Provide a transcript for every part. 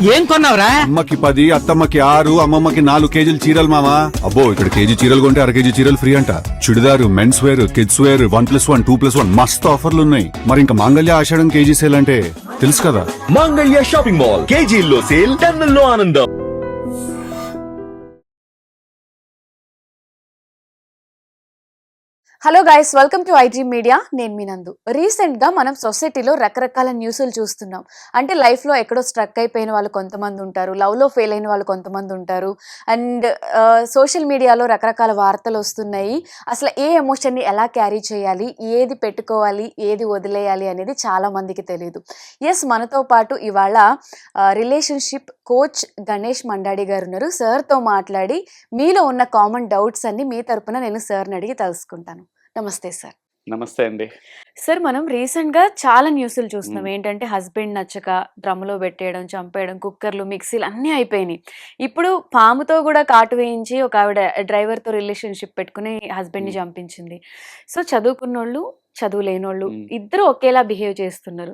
ఏం కొన్నావురా? అమ్మకి 10, అత్తమ్మకి 6, అమ్మమ్మకి 4 కేజీలు చీరలు మామా. అబ్బో ఇక్కడ కేజీ చీరలు కొంటే అర కేజీ చీరలు ఫ్రీ అంట. Churidar, men's wear, kids wear 1+1, 2+1 మస్తు ఆఫర్లు ఉన్నాయి. మరి ఇంకా మాంగళ్య ఆషాఢం కేజీ సేల్ అంటే తెలుసు కదా. మాంగళ్య షాపింగ్ మాల్ కేజీల్లో సేల్, టన్నుల్లో ఆనందం. Hello guys, welcome to IT media. నేను మీ నందు. రీసెంట్గా మనం సొసైటీలో రకరకాల న్యూస్లు చూస్తున్నాం. అంటే లైఫ్లో ఎక్కడో స్ట్రక్ అయిపోయిన వాళ్ళు కొంతమంది ఉంటారు, లవ్లో ఫెయిల్ అయిన వాళ్ళు కొంతమంది ఉంటారు, అండ్ సోషల్ మీడియాలో రకరకాల వార్తలు వస్తున్నాయి. అసలు ఏ ఎమోషన్ని ఎలా క్యారీ చేయాలి, ఏది పెట్టుకోవాలి, ఏది వదిలేయాలి అనేది చాలామందికి తెలియదు. ఎస్, మనతో పాటు ఇవాళ రిలేషన్షిప్ కోచ్ గణేష్ మండాడి గారు ఉన్నారు. సార్తో మాట్లాడి మీలో ఉన్న కామన్ డౌట్స్ అన్ని మీ తరపున నేను సార్ని అడిగి తెలుసుకుంటాను. నమస్తే సార్. నమస్తే అండి. సార్, మనం రీసెంట్గా చాలా న్యూస్లు చూస్తున్నాం. ఏంటంటే హస్బెండ్ నచ్చక డ్రమ్లో పెట్టేయడం, చంపేయడం, కుక్కర్లు, మిక్సీలు అన్నీ అయిపోయినాయి. ఇప్పుడు పాముతో కూడా కాటు వేయించి ఒక ఆవిడ డ్రైవర్తో రిలేషన్షిప్ పెట్టుకుని హస్బెండ్ని చంపించింది. సో చదువుకున్నోళ్ళు, చదువు లేనోళ్ళు ఇద్దరు ఒకేలా బిహేవ్ చేస్తున్నారు.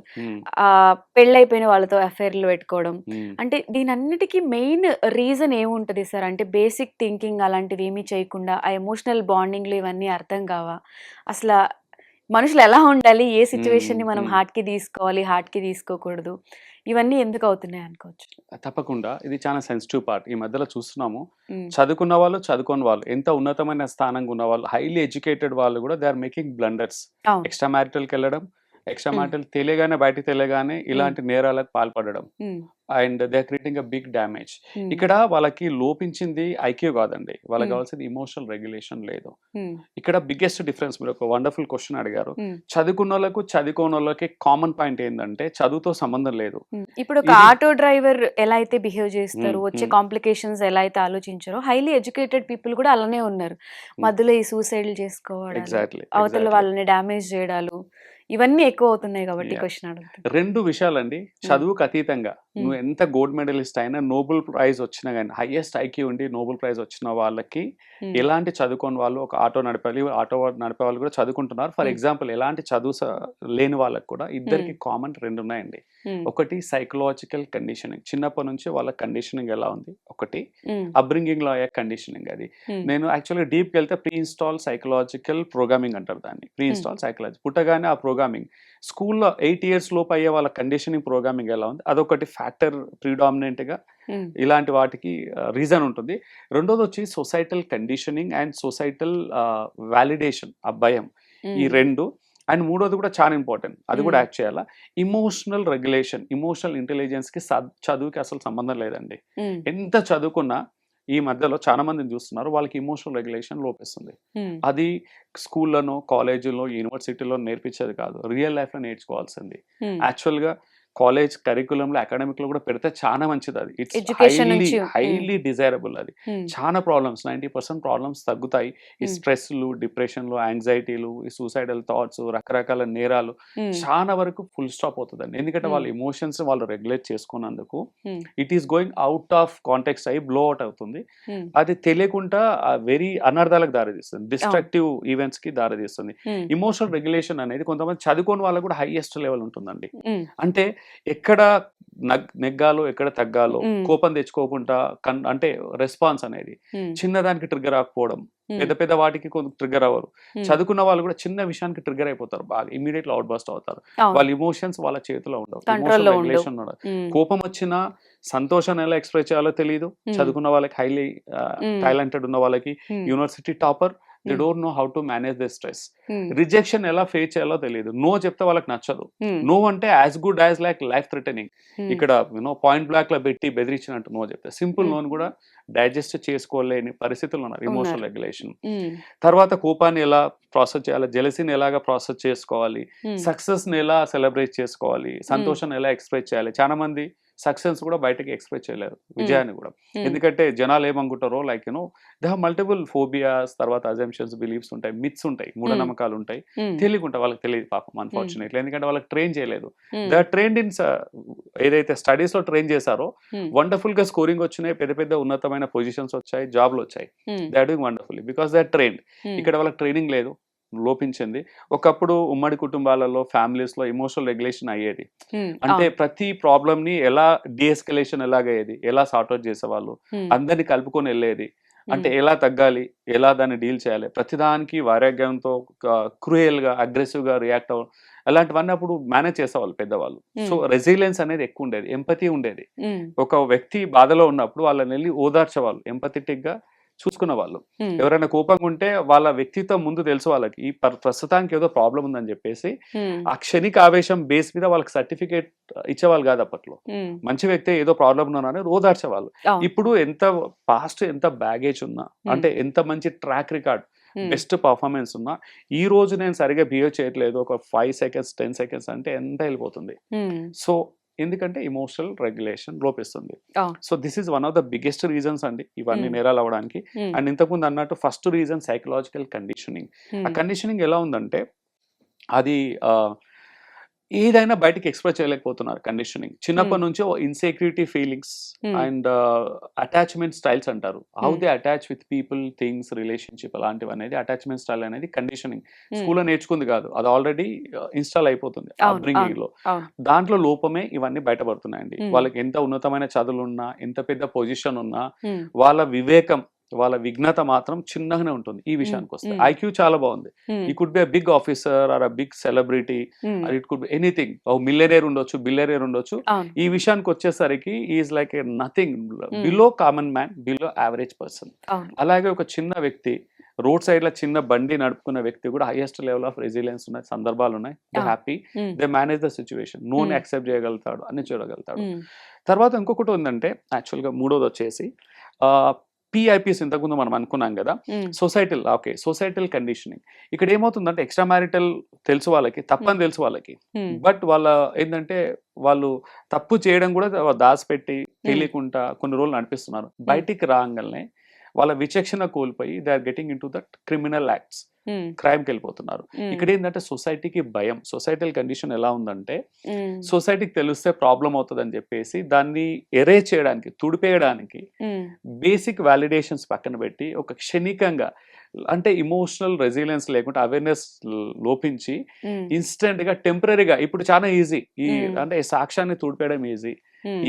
పెళ్ళైపోయిన వాళ్ళతో అఫైర్లు పెట్టుకోవడం. అంటే దీనన్నిటికీ మెయిన్ రీజన్ ఏముంటుంది సార్? అంటే బేసిక్ థింకింగ్ అలాంటివి ఏమీ చేయకుండా ఆ ఎమోషనల్ బాండింగ్లు ఇవన్నీ అర్థం కావా? అసలు మనుషులు ఎలా ఉండాలి, ఏ సిచ్యువేషన్ని మనం హార్ట్కి తీసుకోవాలి, హార్ట్కి తీసుకోకూడదు, ఇవన్నీ ఎందుకు అవుతున్నాయి అనుకోవచ్చు? తప్పకుండా ఇది చాలా సెన్సిటివ్ పార్ట్. ఈ మధ్యలో చూస్తున్నాము, చదువుకున్న వాళ్ళు, చదువుకోని వాళ్ళు, ఎంత ఉన్నతమైన స్థానంగా ఉన్న వాళ్ళు, హైలీ ఎడ్యుకేటెడ్ వాళ్ళు కూడా they are making blunders. Extra మ్యారిటల్కి వెళ్ళడం, ఎక్స్ట్రా మ్యారిటల్ తెలియగానే, బయటికి తెలియగానే ఇలాంటి నేరాలకు పాల్పడడం, and they are creating a big damage. ఇక్కడ వాళ్ళకి లోపించింది ఐక్యూ కాదండి, వాళ్ళకి కావాల్సింది ఇమోషనల్ రెగ్యులేషన్ లేదు. ఇక్కడ బిగ్గెస్ట్ డిఫరెన్స్, మీరు ఒక వండర్ఫుల్ క్వశ్చన్ అడిగారు. చదువుకున్న వాళ్ళకు, చదువుకోని వాళ్ళకి కామన్ పాయింట్ ఏంటంటే చదువుతో సంబంధం లేదు. ఇప్పుడు ఒక ఆటో డ్రైవర్ ఎలా అయితే బిహేవ్ చేస్తారు, వచ్చే కాంప్లికేషన్స్ ఎలా అయితే ఆలోచించారో, హైలీ ఎడ్యుకేటెడ్ పీపుల్ కూడా అలానే ఉన్నారు. మధ్యలో ఈ సూసైడ్లు చేసుకోవడం, అవతల వాళ్ళని డ్యామేజ్ చేయడాలు, ఇవన్నీ ఎక్కువ అవుతున్నాయి కాబట్టి క్వశ్చన్ అడుగుతాను. 2 విషయాలండి. చదువుకు అతీతంగా నువ్వు ఎంత గోల్డ్ మెడలిస్ట్ అయినా, నోబెల్ ప్రైజ్ వచ్చినా కానీ, హైయెస్ట్ ఐక్యూ ఉండి నోబెల్ ప్రైజ్ వచ్చిన వాళ్ళకి ఎలాంటి చదువుకోని వాళ్ళు, ఒక ఆటో నడిపే వాళ్ళు కూడా చదువుకుంటున్నారు. ఫర్ ఎగ్జాంపుల్, ఎలాంటి చదువు లేని వాళ్ళకి కూడా ఇద్దరికి కామన్ 2 ఉన్నాయండి. ఒకటి సైకలాజికల్ కండిషనింగ్, చిన్నప్పటి నుంచి వాళ్ళ కండిషనింగ్ ఎలా ఉంది. ఒకటి అప్బ్రింగింగ్ లో అయ్యే కండిషనింగ్. అది నేను యాక్చువల్గా డీప్కి వెళ్తే ప్రీ ఇన్స్టాల్ సైకలాజికల్ ప్రోగ్రామింగ్ అంటారు దాన్ని. ప్రీ ఇన్స్టాల్ సైకలాజీ పుట్టగానే ఆ ప్రోగ్రామింగ్, స్కూల్లో 8 years లోపు అయ్యే వాళ్ళ కండిషనింగ్ ప్రోగ్రామింగ్ ఎలా ఉంది, అదొకటి ఫ్యాక్టర్ ప్రీడామినెంట్ గా ఇలాంటి వాటికి రీజన్ ఉంటుంది. రెండోది వచ్చి societal conditioning and societal validation, ఆ భయం, ఈ 2. అండ్ మూడోది కూడా చాలా ఇంపార్టెంట్, అది కూడా యాక్ట్ చేయాలా, ఇమోషనల్ రెగ్యులేషన్. ఇమోషనల్ ఇంటెలిజెన్స్ కి చదువుకి అసలు సంబంధం లేదండి. ఎంత చదువుకున్నా ఈ మధ్యలో చాలా మందిని చూస్తున్నారు, వాళ్ళకి ఇమోషనల్ రెగ్యులేషన్ లోపిస్తుంది. అది స్కూల్లోనో, కాలేజీలో, యూనివర్సిటీలో నేర్పించేది కాదు, రియల్ లైఫ్లో నేర్చుకోవాల్సింది. యాక్చువల్గా కాలేజ్ కరికులంలో, అకాడమిక్ లో కూడా పెడితే చాలా మంచిది. అది ఇట్స్ హైలీ డిజైరబుల్. అది చాలా ప్రాబ్లమ్స్, 90% ప్రాబ్లమ్స్ తగ్గుతాయి. ఈ స్ట్రెస్లు, డిప్రెషన్లు, యాంగ్జైటీలు, ఈ సూసైడల్ థాట్స్, రకరకాల నేరాలు చాలా వరకు ఫుల్ స్టాప్ అవుతుందండి. ఎందుకంటే వాళ్ళ ఎమోషన్స్ వాళ్ళు రెగ్యులేట్ చేసుకున్నందుకు it is going out of context అయ్యి బ్లో అవుట్ అవుతుంది. అది తెలియకుండా వెరీ అనర్థాలకు దారితీస్తుంది, డిస్ట్రక్టివ్ ఈవెంట్స్ కి దారితీస్తుంది. ఇమోషనల్ రెగ్యులేషన్ అనేది కొంతమంది చదువుకోని వాళ్ళకు కూడా హైయెస్ట్ లెవెల్ ఉంటుందండి. అంటే ఎక్కడ నెగ్గాలో, ఎక్కడ తగ్గాలో, కోపం తెచ్చుకోకుండా, అంటే రెస్పాన్స్ అనేది చిన్నదానికి ట్రిగ్గర్ అవ్వకపోవడం, పెద్ద పెద్ద వాటికి ట్రిగ్గర్ అవ్వరు. చదువుకున్న వాళ్ళు కూడా చిన్న విషయానికి ట్రిగ్గర్ అయిపోతారు, బాగా ఇమీడియట్లీ అవుట్ బస్ట్ అవుతారు. వాళ్ళ ఇమోషన్స్ వాళ్ళ చేతిలో ఉండవు, ఇమోషనల్ రెగ్యులేషన్ ఉండదు. కోపం వచ్చినా సంతోషాన్ని ఎలా ఎక్స్ప్రెస్ చేయాలో తెలియదు. చదువుకున్న వాళ్ళకి, హైలీ టాలెంటెడ్ ఉన్న వాళ్ళకి, university topper, they don't know how to manage the stress. Rejection ఎలా ఫేస్ చేయాలో తెలియదు. నో చెప్తే వాళ్ళకి నచ్చదు. నో అంటే as good as like life threatening. ఇక్కడ పాయింట్ బ్లాక్ లో పెట్టి బెదిరించినట్టు నో చెప్తే, సింపుల్ నోన్ కూడా డైజెస్ట్ చేసుకోలేని పరిస్థితులు ఉన్నారు. Emotional regulation. తర్వాత కోపాన్ని ఎలా ప్రాసెస్ చేయాలి, జెలసీని ఎలాగా ప్రాసెస్ చేసుకోవాలి, సక్సెస్ ని ఎలా సెలబ్రేట్ చేసుకోవాలి, సంతోషాన్ని ఎలా ఎక్స్ప్రెస్ చేయాలి. చాలా మంది సక్సెస్ కూడా బయటకి ఎక్స్ప్రెస్ చేయలేరు, విజయాన్ని కూడా. ఎందుకంటే జనాలు ఏమనుకుంటారో, like they have multiple phobias, తర్వాత అజంప్షన్స్, బిలీఫ్స్ ఉంటాయి, మిత్స్ ఉంటాయి, మూఢనమ్మకాలు ఉంటాయి. తెలియకుండా వాళ్ళకి తెలియదు పాపం, అన్ఫార్చునేట్లీ. ఎందుకంటే వాళ్ళకి ట్రైన్ చేయలేదు. దే ఆర్ ట్రైన్డ్ ఇన్, ఏదైతే స్టడీస్ లో ట్రైన్ చేశారో వండర్ఫుల్ గా స్కోరింగ్ వచ్చినాయి, పెద్ద పెద్ద ఉన్నతమైన పొజిషన్స్ వచ్చాయి, జాబ్లు వచ్చాయి. They are doing wonderfully because they are trained. ఇక్కడ వాళ్ళకి ట్రైనింగ్ లేదు, లోపించింది. ఒకప్పుడు ఉమ్మడి కుటుంబాలలో ఫ్యామిలీస్ లో ఎమోషనల్ రెగ్యులేషన్ అయ్యేది. అంటే ప్రతి ప్రాబ్లమ్ ని ఎలా డీఎస్కలేషన్ ఎలాగయ్యేది, ఎలా సార్ట్ అవుట్ చేసేవాళ్ళు, అందరిని కలుపుకొని వెళ్ళేది. అంటే ఎలా తగ్గాలి, ఎలా దాన్ని డీల్ చేయాలి, ప్రతిదానికి వైరాగ్యంతో క్రూయల్ గా అగ్రెసివ్ గా రియాక్ట్ అవ్వడం, అలాంటివన్నీ అప్పుడు మేనేజ్ చేసేవాళ్ళు పెద్దవాళ్ళు. సో రెసిలియన్స్ అనేది ఎక్కువ ఉండేది, ఎంపతి ఉండేది. ఒక వ్యక్తి బాధలో ఉన్నప్పుడు వాళ్ళని వెళ్ళి ఓదార్చేవాళ్ళు, ఎంపథెటిక్ గా చూసుకున్న వాళ్ళు. ఎవరైనా కోపంగా ఉంటే వాళ్ళ వ్యక్తిత్వం ముందు తెలుసు వాళ్ళకి, ఈ ప్రస్తుతానికి ఏదో ప్రాబ్లం ఉందని చెప్పేసి ఆ క్షణిక ఆవేశం బేస్ మీద వాళ్ళకి సర్టిఫికేట్ ఇచ్చేవాళ్ళు కాదు అప్పట్లో. మంచి వ్యక్తి ఏదో ప్రాబ్లం ఉన్నారని ఓదార్చేవాళ్ళు. ఇప్పుడు ఎంత పాస్ట్, ఎంత బ్యాగేజ్ ఉన్నా, అంటే ఎంత మంచి ట్రాక్ రికార్డ్, బెస్ట్ పర్ఫార్మెన్స్ ఉన్నా, ఈ రోజు నేను సరిగా బిహేవ్ చేయట్లేదు, ఒక 5 seconds 10 seconds అంటే ఎంత వెళ్ళిపోతుంది. సో ఎందుకంటే ఇమోషనల్ రెగ్యులేషన్ లోపిస్తుంది. So this is one of the biggest reasons అండి ఇవన్నీ నేరాలు అవ్వడానికి. అండ్ ఇంతకుముందు అన్నట్టు ఫస్ట్ రీజన్ సైకలాజికల్ కండిషనింగ్. ఆ కండిషనింగ్ ఎలా ఉందంటే అది ఏదైనా బయటకి ఎక్స్ప్రెస్ చేయలేకపోతున్నారు. కండిషనింగ్ చిన్నప్పటి నుంచి insecurity feelings and attachment styles అంటారు. How they attach with people, things, relationship అలాంటివి అనేది అటాచ్మెంట్ స్టైల్ అనేది కండిషనింగ్. స్కూల్లో నేర్చుకుంది కాదు, అది ఆల్రెడీ ఇన్స్టాల్ అయిపోతుంది అప్బ్రింగింగ్ లో. దాంట్లో లోపమే ఇవన్నీ బయటపడుతున్నాయండి. వాళ్ళకి ఎంత ఉన్నతమైన చదువులు ఉన్నా, ఎంత పెద్ద పొజిషన్ ఉన్నా, వాళ్ళ వివేకం, వాళ్ళ విఘ్నత మాత్రం చిన్నగానే ఉంటుంది. ఈ విషయానికి వస్తే ఐక్యూ చాలా బాగుంది. He could be a big officer or a big celebrity, it could be anything, millionaire ఉండొచ్చు, బిలియనేర్ ఉండొచ్చు. ఈ విషయానికి వచ్చేసరికి is like a nothing, below common man, below average person. అలాగే ఒక చిన్న వ్యక్తి రోడ్ సైడ్ లో చిన్న బండి నడుపుకున్న వ్యక్తి కూడా హైయెస్ట్ లెవెల్ ఆఫ్ రెసిలియన్స్ ఉన్న సందర్భాలు ఉన్నాయి. They happy, they manage the situation, known accept చేయగలుగుతాడు, అన్ని చూడగలుగుతాడు. తర్వాత ఇంకొకటి ఉందంటే యాక్చువల్ గా మూడోది వచ్చేసి PIPs. ఇంతకుముందు మనం అనుకున్నాం కదా, సొసైటల్. Okay, societal conditioning. ఇక్కడ ఏమవుతుందంటే ఎక్స్ట్రా మ్యారిటల్ తెలుసు వాళ్ళకి, తప్పని తెలుసు వాళ్ళకి, బట్ వాళ్ళ ఏంటంటే వాళ్ళు తప్పు చేయడం కూడా దాచిపెట్టి తెలియకుండా కొన్ని రోజులు నడిపిస్తున్నారు. బయటికి రాగానే వాళ్ళ విచక్షణ కోల్పోయి they are getting into that criminal acts, క్రైమ్కి వెళ్ళిపోతున్నారు. ఇక్కడ ఏంటంటే సొసైటీకి భయం. సొసైటల్ కండిషన్ ఎలా ఉందంటే సొసైటీకి తెలిస్తే ప్రాబ్లం అవుతుంది అని చెప్పేసి దాన్ని ఎరేజ్ చేయడానికి, తుడిపేయడానికి బేసిక్ వ్యాలిడేషన్స్ పక్కన పెట్టి ఒక క్షణికంగా, అంటే ఇమోషనల్ రెసిలియన్స్ లేకుండా అవేర్నెస్ లోపించి ఇన్స్టెంట్ గా టెంపరీగా, ఇప్పుడు చాలా ఈజీ, ఈ అంటే సాక్ష్యాన్ని తుడిపేయడం ఈజీ,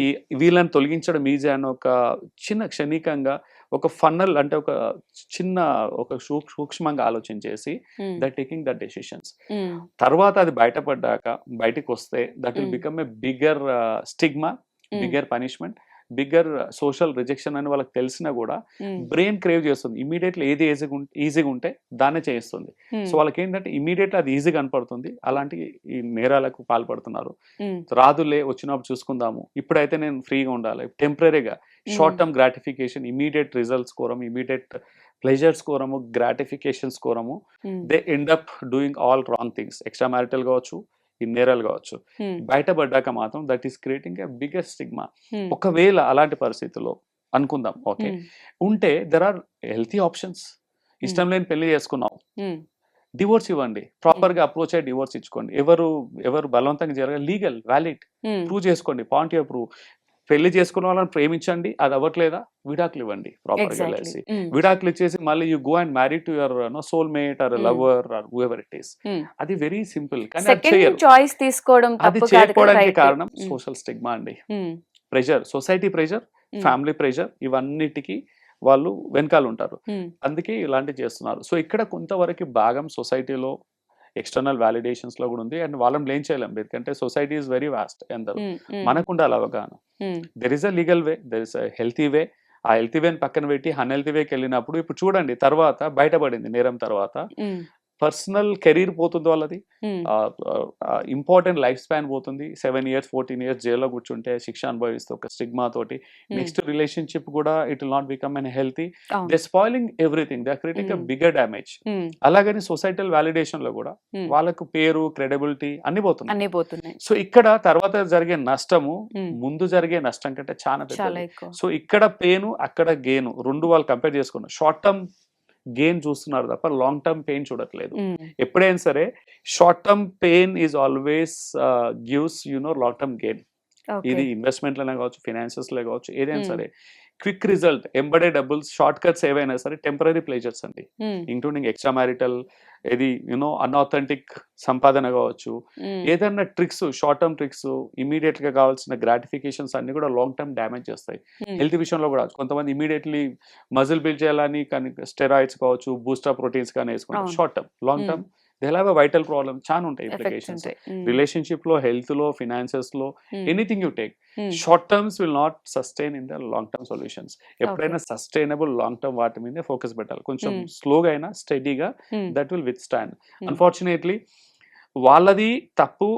ఈ వీళ్ళని తొలగించడం ఈజీ అని ఒక చిన్న క్షణికంగా ఒక ఫన్నల్, అంటే ఒక చిన్న ఒక సూక్ష్మంగా ఆలోచించేసి దట్ టేకింగ్ దట్ డెసిషన్స్. తర్వాత అది బయటపడ్డాక, బయటకు వస్తే that will become a bigger stigma, bigger punishment, bigger social rejection అని వాళ్ళకి తెలిసినా కూడా బ్రెయిన్ క్రేవ్ చేస్తుంది. ఇమీడియట్లీ ఏది ఈజీగా ఉంటే దాన్నే చేయిస్తుంది. సో వాళ్ళకి ఏంటంటే ఇమీడియట్లీ అది ఈజీగా కనపడుతుంది. అలాంటి ఈ నేరాలకు పాల్పడుతున్నారు. రాదులే, వచ్చినప్పుడు చూసుకుందాము, ఇప్పుడైతే నేను ఫ్రీగా ఉండాలి, టెంపరీగా short term gratification, immediate results కోరము, ఇమీడియట్ ప్లెజర్స్ కోరము, గ్రాటిఫికేషన్స్ కోరము, they end up doing all wrong things. Extra marital కావచ్చు, ఈ నేరాలు కావచ్చు. బయటపడ్డాక మాత్రం that is creating a biggest stigma. ఒకవేళ అలాంటి పరిస్థితుల్లో అనుకుందాం ఓకే ఉంటే, దెర్ ఆర్ హెల్తీ ఆప్షన్స్. ఇష్టం లేని పెళ్లి చేసుకున్నావు, డివోర్స్ ఇవ్వండి, ప్రాపర్ గా అప్రోచ్ అయ్యి డివోర్స్ ఇచ్చుకోండి. ఎవరు బలవంతంగా జరగ, లీగల్ వ్యాలిడ్ ప్రూవ్ చేసుకోండి, పాయింట్ ఆఫ్ ప్రూవ్. పెళ్లి చేసుకున్న వాళ్ళని ప్రేమించండి, అది అవ్వట్లేదా విడాకులు ఇవ్వండి, ప్రాపర్ గా వెళ్ళేసి విడాకులు ఇచ్చేసి మళ్ళీ you go and marry to your soul mate or lover or whoever it is. అది వెరీ సింపుల్. కానీ అది చేయకపోవడానికి కారణం సోషల్ స్టిగ్మా అండి, pressure, society pressure, family pressure, ఇవన్నిటికీ వాళ్ళు వెనకాల ఉంటారు. అందుకే ఇలాంటివి చేస్తున్నారు. సో ఇక్కడ కొంతవరకు భాగం సొసైటీలో ఎక్స్టర్నల్ వ్యాలిడేషన్స్ లో కూడా ఉంది. అండ్ వాళ్ళని బ్లేమ్ చేయలేం, ఎందుకంటే సొసైటీ ఈస్ వెరీ వాస్ట్. అందరూ మనకు ఉండాలి అవగాహన. There is a legal way, there is a healthy way. ఆ హెల్తీ వేని పక్కన పెట్టి అన్హెల్తీ వేకి వెళ్ళినప్పుడు, ఇప్పుడు చూడండి, తర్వాత బయటపడింది నేరం తర్వాత పర్సనల్ కెరీర్ పోతుంది వాళ్ళది, ఇంపార్టెంట్ లైఫ్ స్పాన్ పోతుంది. 7 years 14 years జైల్లో కూర్చుంటే శిక్ష అనుభవిస్తే ఒక స్టిగ్మా తోటి, నెక్స్ట్ రిలేషన్షిప్ కూడా it will not become an healthy. They spoiling everything, they are creating a bigger damage. అలాగని సొసైటల్ వాలిడేషన్ లో కూడా వాళ్ళకు పేరు, క్రెడిబిలిటీ అన్ని పోతున్నాయి. సో ఇక్కడ తర్వాత జరిగే నష్టము ముందు జరిగే నష్టం కంటే చాలా పెద్దది. సో ఇక్కడ పెయిన్, అక్కడ గెయిన్, రెండు వాళ్ళు కంపేర్ చేసుకున్నారు. షార్ట్ టర్మ్ గెయిన్ చూస్తున్నారు తప్ప లాంగ్ టర్మ్ పెయిన్ చూడట్లేదు. ఎప్పుడైనా సరే short term pain is always gives long term gain. Okay. ఇది ఇన్వెస్ట్మెంట్లనే కావచ్చు, ఫినాన్సెస్లో కావచ్చు, ఏదైనా సరే క్విక్ రిజల్ట్, ఎంబడే డబ్బుల్స్, షార్ట్ కట్స్ ఏవైనా సరే టెంపరీ ప్లేజర్స్ అండి, ఇంక్లూడింగ్ ఎక్స్ట్రా మ్యారిటల్, ఇది అన్ఆథెంటిక్ సంపాదన కావచ్చు, ఏదైనా tricks, short term tricks, immediate గా కావాల్సిన గ్రాటిఫికేషన్స్ అన్ని కూడా లాంగ్ టర్మ్ డ్యామేజ్ చేస్తాయి. హెల్త్ విషయంలో కూడా కొంతమంది ఇమీడియట్లీ మజిల్ బిల్డ్ చేయాలని కానీ స్టెరాయిడ్స్ కావచ్చు, బూస్టర్ ప్రోటీన్స్ కానీ వేసుకుంటారు. అవును. Short term, long term they have a vital problem, చాలా ఉంటాయి ఎఫెక్ట్స్ ఇంప్లికేషన్స్. ఉంటాయి. రిలేషన్షిప్ లో, హెల్త్ లో, ఫినాన్సెస్ లో, anything you take, short terms will not sustain in the long term solutions. ఎప్పుడైనా సస్టైనబుల్ లాంగ్ టర్మ్ వాటి మీదే ఫోకస్ పెట్టాలి. కొంచెం స్లోగా అయినా స్టడీగా, that will withstand. Unfortunately వాళ్ళది తప్పు,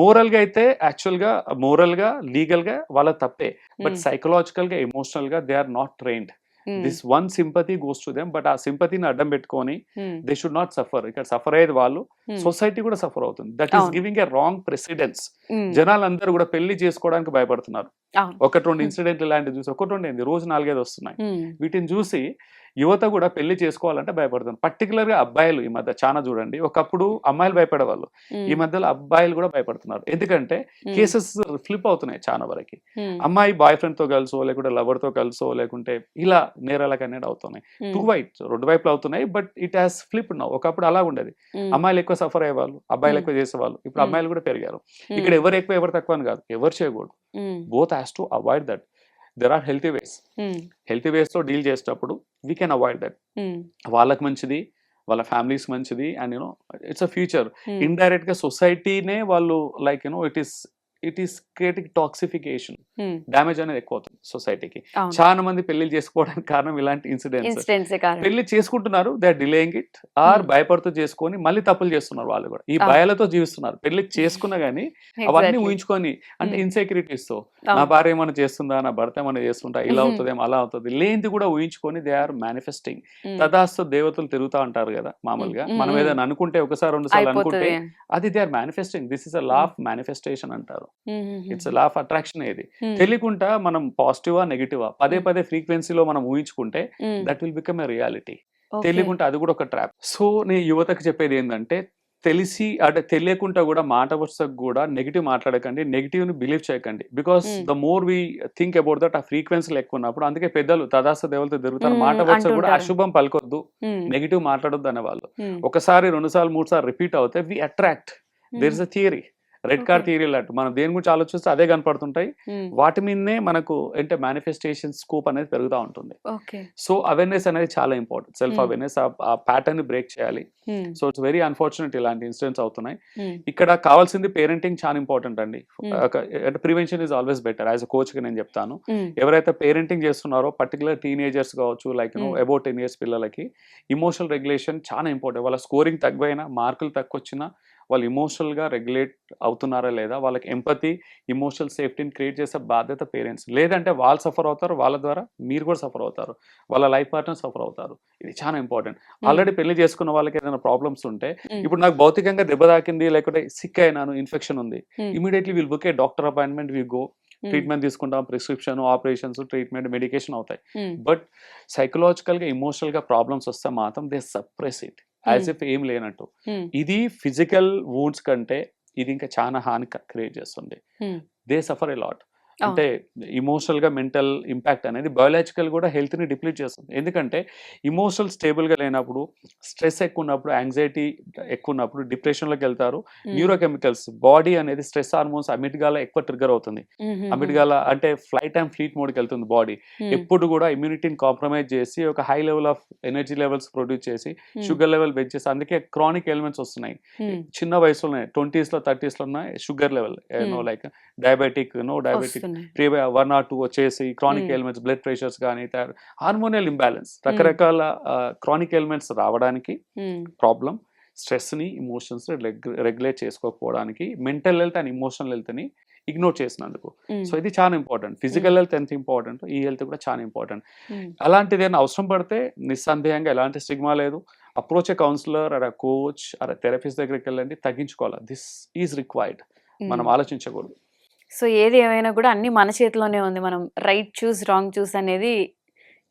మోరల్ గా అయితే యాక్చువల్ గా, మోరల్ గా, లీగల్ గా వాళ్ళ తప్పే, బట్ సైకలాజికల్ గా, ఎమోషనల్ గా they are not trained. This one sympathy goes to them, but ఆ సింపతిని అడ్డం పెట్టుకొని దే షుడ్ నాట్ సఫర్. ఇక్కడ సఫర్ అయ్యేది వాళ్ళు, సొసైటీ కూడా సఫర్ అవుతుంది. That is giving a wrong precedence. జనాలందరూ కూడా పెళ్లి చేసుకోవడానికి భయపడుతున్నారు. ఒకటి రెండు ఇన్సిడెంట్ ఇలాంటివి చూసి, ఒకటి రెండు ఏంది, రోజు 4-5 వస్తున్నాయి. వీటిని చూసి యువత కూడా పెళ్లి చేసుకోవాలంటే భయపడుతుంది. పర్టికులర్ గా అబ్బాయిలు ఈ మధ్య చాలా చూడండి. ఒకప్పుడు అమ్మాయిలు భయపడేవాళ్ళు, ఈ మధ్యలో అబ్బాయిలు కూడా భయపడుతున్నారు. ఎందుకంటే కేసెస్ ఫ్లిప్ అవుతున్నాయి చాలా వరకు. అమ్మాయి బాయ్ ఫ్రెండ్ తో కలిసో, లేకుంటే లవర్ తో కలిసో, లేకుంటే ఇలా నేరాలకు అనేది అవుతున్నాయి. రెండు వైపులు అవుతున్నాయి, but it has flip now. ఒకప్పుడు అలా ఉండేది, అమ్మాయిలు ఎక్కువ సఫర్ అయ్యేవాళ్ళు, అబ్బాయిలు ఎక్కువ చేసేవాళ్ళు. ఇప్పుడు అమ్మాయిలు కూడా పెరిగారు. ఇక్కడ ఎవరు ఎక్కువ ఎవరు తక్కువ అని కాదు, ఎవరు చేయకూడదు. Both has to avoid that. There are healthy ways. Healthy ways తో డీల్ చేసేటప్పుడు వీ కెన్ అవాయిడ్ దట్. వాళ్ళకి మంచిది, వాళ్ళ ఫ్యామిలీస్ మంచిది, and it's a future. Indirect గా సొసైటీనే వాళ్ళు like it is creating toxification, damage అనేది ఎక్కువ అవుతుంది సొసైటీకి. చాలా మంది పెళ్లి చేసుకోవడానికి కారణం ఇలాంటి ఇన్సిడెంట్స్. పెళ్లి చేసుకుంటున్నారు, they are delaying it, or భయపడుతూ చేసుకొని మళ్ళీ తప్పులు చేస్తున్నారు. వాళ్ళు కూడా ఈ భయాలతో జీవిస్తున్నారు. పెళ్లి చేసుకున్నా గానీ అవన్నీ ఊహించుకొని, అంటే ఇన్సెక్యూరిటీస్ తో, నా భార్య ఏమైనా చేస్తుందా, నా భర్త ఏమైనా చేస్తుంటా, ఇలా అవుతుందేమో, అలా అవుతుంది, లేనిది కూడా ఊహించుకొని దే ఆర్ మేనిఫెస్టింగ్. తదాస్తు దేవతలు తిరుగుతా అంటారు కదా మామూలుగా. మనం ఏదైనా అనుకుంటే ఒకసారి 2 సార్లు అనుకుంటే అది they are manifesting. This is a law of manifestation అంటారు. It's law of attraction. ఏది తెలియకుండా మనం పాజిటివా నెగిటివా పదే ఫ్రీక్వెన్సీలో మనం ఊహించుకుంటే that will become a reality. తెలియకుంటే అది కూడా ఒక ట్రాప్. సో నేను యువతకు చెప్పేది ఏంటంటే, తెలిసి అంటే తెలియకుండా కూడా మాట వరుసకు కూడా నెగిటివ్ మాట్లాడకండి, నెగిటివ్ ని బిలీవ్ చేయకండి. Because the more we think about that, ఆ ఫ్రీక్వెన్సీలు ఎక్కువ ఉన్నప్పుడు, అందుకే పెద్దలు తదాస్త దేవతలు తిరుగుతారు, మాట వరుసకు కూడా అశుభం పలకొద్దు, నెగిటివ్ మాట్లాడొద్దు అనేవాళ్ళు. ఒకసారి 2 సార్లు 3 సార్లు రిపీట్ అవుతే we attract. There is a theory, red car theory లాంటి. మనం దేని గురించి ఆలోచిస్తే అదే కనపడుతుంటాయి. వాటి మీదనే మనకు అంటే మేనిఫెస్టేషన్ స్కోప్ అనేది పెరుగుతూ ఉంటుంది. సో అవేర్నెస్ అనేది చాలా ఇంపార్టెంట్. సెల్ఫ్ అవేర్నెస్, ఆ ప్యాటర్న్ ని బ్రేక్ చేయాలి. సో ఇట్స్ వెరీ అన్ఫార్చునేట్ ఇలాంటి ఇన్సిడెంట్స్ అవుతున్నాయి. ఇక్కడ కావాల్సింది పేరెంటింగ్ చాలా ఇంపార్టెంట్ అండి. అంటే prevention is always better. As a coach గా నేను చెప్తాను, ఎవరైతే పేరెంటింగ్ చేస్తున్నారో పర్టికులర్ టీనేజర్స్ కావచ్చు, లైక్ అబౌట్ 10 years పిల్లలకి ఇమోషనల్ రెగ్యులేషన్ చాలా ఇంపార్టెంట్. వాళ్ళ స్కోరింగ్ తక్కువైనా, మార్కులు తక్కువ వచ్చినా వాళ్ళు ఇమోషనల్ గా రెగ్యులేట్ అవుతున్నారా లేదా, వాళ్ళకి ఎంపతి, ఇమోషనల్ సేఫ్టీని క్రియేట్ చేసే బాధ్యత పేరెంట్స్. లేదంటే వాళ్ళు సఫర్ అవుతారు, వాళ్ళ ద్వారా మీరు కూడా సఫర్ అవుతారు, వాళ్ళ లైఫ్ పార్ట్నర్ సఫర్ అవుతారు. ఇది చాలా ఇంపార్టెంట్. ఆల్రెడీ పెళ్లి చేసుకున్న వాళ్ళకి ఏదైనా ప్రాబ్లమ్స్ ఉంటే, ఇప్పుడు నాకు భౌతికంగా దెబ్బ తాకింది, లేకపోతే సిక్ అయినాను, ఇన్ఫెక్షన్ ఉంది, immediately will book a doctor appointment, we go, treatment తీసుకుంటాం, ప్రిస్క్రిప్షన్, ఆపరేషన్స్, ట్రీట్మెంట్, మెడికేషన్ అవుతాయి. బట్ సైకలాజికల్ గా, ఎమోషనల్ గా ప్రాబ్లమ్స్ వస్తే మాత్రం they suppress it as if ఏం లేనట్టు. ఇది ఫిజికల్ వూండ్స్ కంటే ఇది ఇంకా చాలా హాని క్రియేట్ చేస్తుంది. They suffer a lot. అంటే ఇమోషనల్ గా మెంటల్ ఇంపాక్ట్ అనేది బయాలజికల్ కూడా హెల్త్ ని డిప్లీట్ చేస్తుంది. ఎందుకంటే ఇమోషనల్ స్టేబుల్ గా లేనప్పుడు, స్ట్రెస్ ఎక్కువ ఉన్నప్పుడు, యాంగ్జైటీ ఎక్కువ ఉన్నప్పుడు డిప్రెషన్ లోకి వెళ్తారు. న్యూరోకెమికల్స్, బాడీ అనేది స్ట్రెస్ హార్మోన్స్ అమిట్గాల ఎక్కువ ట్రిగ్గర్ అవుతుంది. అమిట్గాల అంటే ఫ్లైట్ అండ్ ఫ్లీట్ మోడ్కి వెళ్తుంది బాడీ. ఎప్పుడు కూడా ఇమ్యూనిటీని కాంప్రమైజ్ చేసి ఒక high level of energy levels produce చేసి షుగర్ లెవెల్ పెంచేసి, అందుకే క్రానిక్ ఎలిమెంట్స్ వస్తున్నాయి చిన్న వయసులోనే, 20s లో 30s లో ఉన్నాయి sugar level, like diabetic, diabetic 1 or 2 వచ్చేసి, క్రానిక్ ఎలిమెంట్స్, బ్లడ్ ప్రెషర్స్ కానీ, హార్మోనియల్ ఇంబ్యాలెన్స్, రకరకాల క్రానిక్ ఎలిమెంట్స్ రావడానికి ప్రాబ్లం. స్ట్రెస్ ని, ఇమోషన్స్ రెగ్యులేట్ చేసుకోకపోవడానికి, mental health and emotional health ని ఇగ్నోర్ చేసినందుకు. సో ఇది చాలా ఇంపార్టెంట్. ఫిజికల్ హెల్త్ ఎంత ఇంపార్టెంట్, ఈ హెల్త్ కూడా చాలా ఇంపార్టెంట్. అలాంటిది ఏదైనా అవసరం పడితే నిస్సందేహంగా ఎలాంటి స్టిగ్మా లేదు, approach a counsellor or coach or therapist దగ్గరికి వెళ్ళండి, తగ్గించుకోవాలి. This is required. మనం ఆలోచించకూడదు. సో ఏది ఏమైనా కూడా అన్ని మన చేతిలోనే ఉంది. మనం రైట్ చూస్, రాంగ్ చూస్ అనేది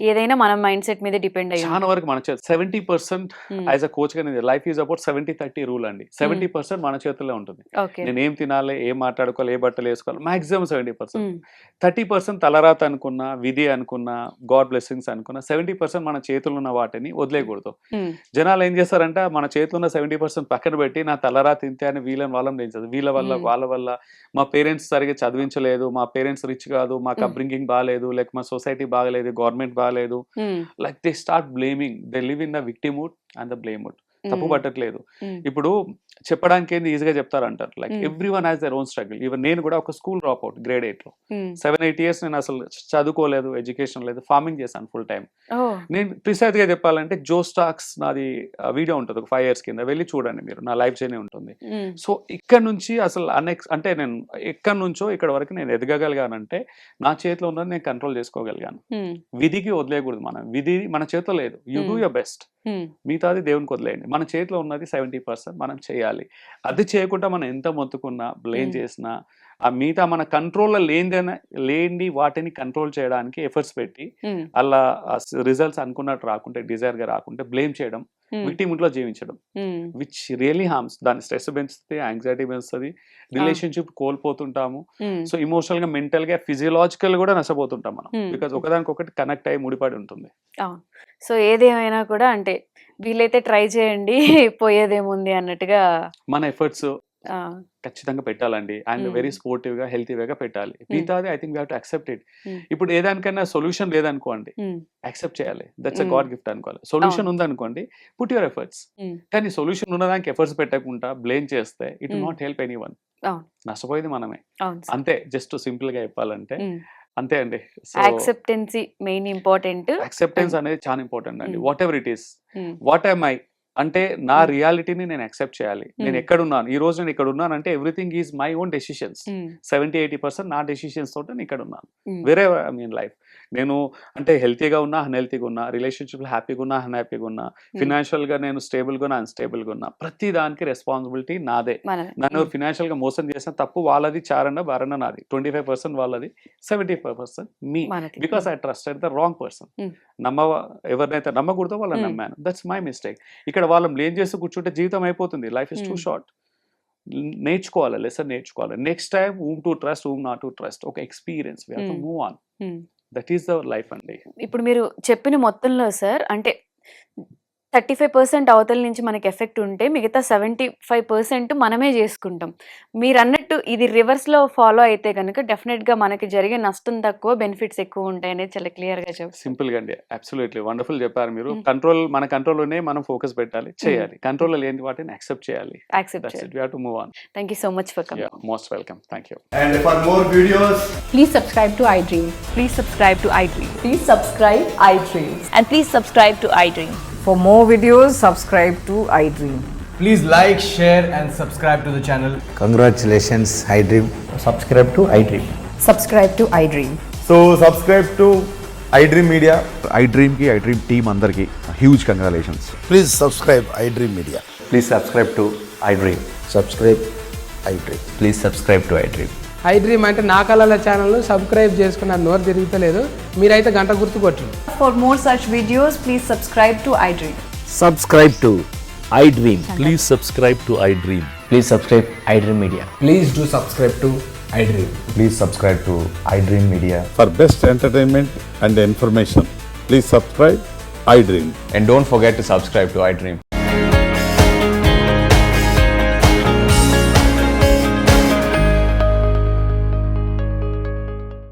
ఏదైనా మన మైండ్ సెట్ మీద డిపెండ్ అయ్యి చాలా వరకు మన చేతి 70% యాజ్ అ కోచ్ గా లైఫ్ ఈజ్ అబౌట్ 70-30 రూల్ అండి. 70% మన చేతుల్లో ఉంటుంది. ఓకే నేను ఏం తినాలి, ఏం మాట్లాడుకోవాలి, ఏ బట్టలు వేసుకోవాలి, మాక్సిమం 70%. 30% తలరాత అనుకున్నా, విధి అనుకున్నా, గాడ్ బ్లెస్సింగ్స్ అనుకున్నా, 70% మన చేతుల్లో ఉన్న వాటిని వదిలేయకూడదు. జనాలు ఏం చేస్తారంటే మన చేతిలో ఉన్న 70% పక్కన పెట్టి నా తలరాత తింటే అని వాళ్ళని పెంచదు. వాళ్ళ వల్ల మా పేరెంట్స్ సరిగ్గా చదివించలేదు, మా పేరెంట్స్ రిచ్ కాదు, మాకు అప్బ్రింగింగ్ బాగాలేదు, లేక మా సొసైటీ బాగలేదు, గవర్నమెంట్ బాగలేదు, like they start blaming. They live in the victimhood and the blamehood. తప్పు పట్టట్లేదు. ఇప్పుడు చెప్పడానికి ఏంది ఈజీగా చెప్తారంటారు, like everyone has their own struggle. Even నేను కూడా ఒక స్కూల్ డ్రాప్ అవుట్ grade 8 లో 7-8 years నేను అసలు చదువుకోలేదు, ఎడ్యుకేషన్ లేదు, ఫార్మింగ్ చేశాను ఫుల్ టైం. నేను ప్రిసైజ్ గా చెప్పాలంటే జో స్టాక్స్ నాది వీడియో ఉంటుంది ఒక 5 years కింద, వెళ్ళి చూడండి మీరు, నా లైఫ్ జర్నీ ఉంటుంది. సో ఇక్కడ నుంచి అసలు అంటే నేను ఎక్కడి నుంచో ఇక్కడ వరకు నేను ఎదగగలిగానంటే నా చేతిలో ఉన్నది నేను కంట్రోల్ చేసుకోగలిగాను. విధికి వదిలేయకూడదు. విధి మన చేతిలో లేదు. యూ డూ యువర్ బెస్ట్, మిగతాది దేవునికి వదిలేయండి. మన చేతిలో ఉన్నది 70% మనం చేయాలి. అది చేయకుండా మనం ఎంత మొత్తుకున్నా, బ్లేమ్ చేసినా, ఆ మిగతా మన కంట్రోల్లో లేని వాటిని కంట్రోల్ చేయడానికి ఎఫర్ట్స్ పెట్టి అలా రిజల్ట్స్ అనుకున్నట్టు రాకుంటే, డిజైర్ గా రాకుంటే బ్లేమ్ చేయడం, విక్టిమ్హుడ్ లో జీవించడం, విచ్ రియలీ హార్మ్స్. దాని స్ట్రెస్ పెంచుతుంది, యాంగ్జైటీ పెంచుతుంది, రిలేషన్షిప్ కోల్పోతుంటాము. సో ఇమోషనల్ గా, మెంటల్ గా, ఫిజియలాజికల్ కూడా నష్టపోతుంటాం మనం, బికాస్ ఒకదానికొకటి కనెక్ట్ అయ్యి ముడిపడి ఉంటుంది. సో ఏదేమైనా కూడా అంటే వీలైతే ట్రై చేయండి, పోయేదేముంది అన్నట్టుగా మన ఎఫర్ట్స్ ఖచ్చితంగా పెట్టాలండి. అండ్ వెరీ స్పోర్టివ్ గా, హెల్తీ వేగా పెట్టాలి. మిగతాది I think we have to accept it. ఇప్పుడు ఏదానికైనా సొల్యూషన్ లేదనుకోండి, యాక్సెప్ట్ చేయాలి. దట్స్ అ గాడ్ గిఫ్ట్ అనుకోవాలి. సొల్యూషన్ ఉందనుకోండి, పుట్ యువర్ ఎఫర్ట్స్. కానీ సొల్యూషన్ ఉన్నదానికి ఎఫర్ట్స్ పెట్టకుండా బ్లేమ్ చేస్తే it will not help any one. నష్టపోయేది మనమే. అంతే, జస్ట్ సింపుల్ గా చెప్పాలంటే అంతే అండి. Acceptancy main important. యాక్సెప్టెన్స్ అనేది చాలా ఇంపార్టెంట్ అండి. What ever it is, what I my అంటే నా రియాలిటీని నేను యాక్సెప్ట్ చేయాలి. నేను ఎక్కడున్నాను ఈ రోజు, నేను ఇక్కడ ఉన్నాను అంటే everything is my own decisions. 70-80% నా డెసిషన్స్ తోటి నేను ఇక్కడ ఉన్నాను. వేరే ఐ మీన్ లైఫ్ నేను అంటే హెల్తీగా ఉన్నా, అన్హెల్తీగా ఉన్నా, రిలేషన్షిప్ హ్యాపీగా ఉన్నా, అన్హ్యాపీగా ఉన్నా, ఫినాన్షియల్ గా నేను స్టేబుల్ గా ఉన్నా, అన్స్టేబుల్ గా ఉన్నా, ప్రతి దానికి రెస్పాన్సిబిలిటీ నాదే. నన్ను ఫినాన్షియల్ గా మోసం చేసిన తప్పు వాళ్ళది, చారణ బారణ నాది, 25% వాళ్ళది, 75% మీ. Because I trusted the wrong person. ఎవరినైతే నమ్మకూడదో వాళ్ళని నమ్మాను. That's my mistake. ఇక్కడ వాళ్ళని బ్లేమ్ చేసి కూర్చుంటే జీవితం అయిపోతుంది. Life is too short. నేర్చుకోవాలి, లెసన్ నేర్చుకోవాలి. Next time whom to trust, whom not to trust, ఒక experience. we have to move on. That is the life అండి. ఇప్పుడు మీరు చెప్పిన మొత్తంలో సార్ అంటే 35% అవతల నుంచి మనకి ఎఫెక్ట్ ఉంటే మిగతా 75% మనమే చేసుకుంటాం. మీరు అన్నట్టు ఇది రివర్స్ లో ఫాలో అయితే కనుక డెఫినెట్ గా మనకి జరిగే నష్టం తక్కువ, బెనిఫిట్స్ ఎక్కువ ఉంటాయి అనేది చాలా క్లియర్ గా చెప్పారు. సింపుల్ గా అండి, అబ్సల్యూట్లీ వండర్ఫుల్ చెప్పారు మీరు. కంట్రోల్ మన కంట్రోల్లోనే మనం ఫోకస్ పెట్టాలి, చేయాలి. కంట్రోల్ లేని వాటిని యాక్సెప్ట్ చేయాలి. We have to move on. Thank you so much for coming. Yeah, most welcome. Thank you. And for more videos, Please subscribe to iDream. Please subscribe to iDream. Please subscribe iDream. And please subscribe to iDream. For more videos, subscribe to iDream. please like, share and subscribe to the channel. Congratulations, iDream. Subscribe to iDream. Subscribe to iDream. So subscribe to iDream Media. iDream కి, iDream team అందరికి huge congratulations. Please subscribe iDream Media. Please subscribe to iDream. Subscribe iDream. Please subscribe to iDream. iDream అంటే నా కళల ఛానల్ను subscribe చేసుకున్న నోరు తిరుగుతలేదు, మీరైతే గంట గుర్తు కొట్టండి. For more such videos, please subscribe to iDream. Subscribe to iDream. Please subscribe to iDream. Please subscribe iDream Media. Please do subscribe to iDream. Please subscribe to iDream Media. For best entertainment and information, please subscribe iDream. And don't forget to subscribe to iDream.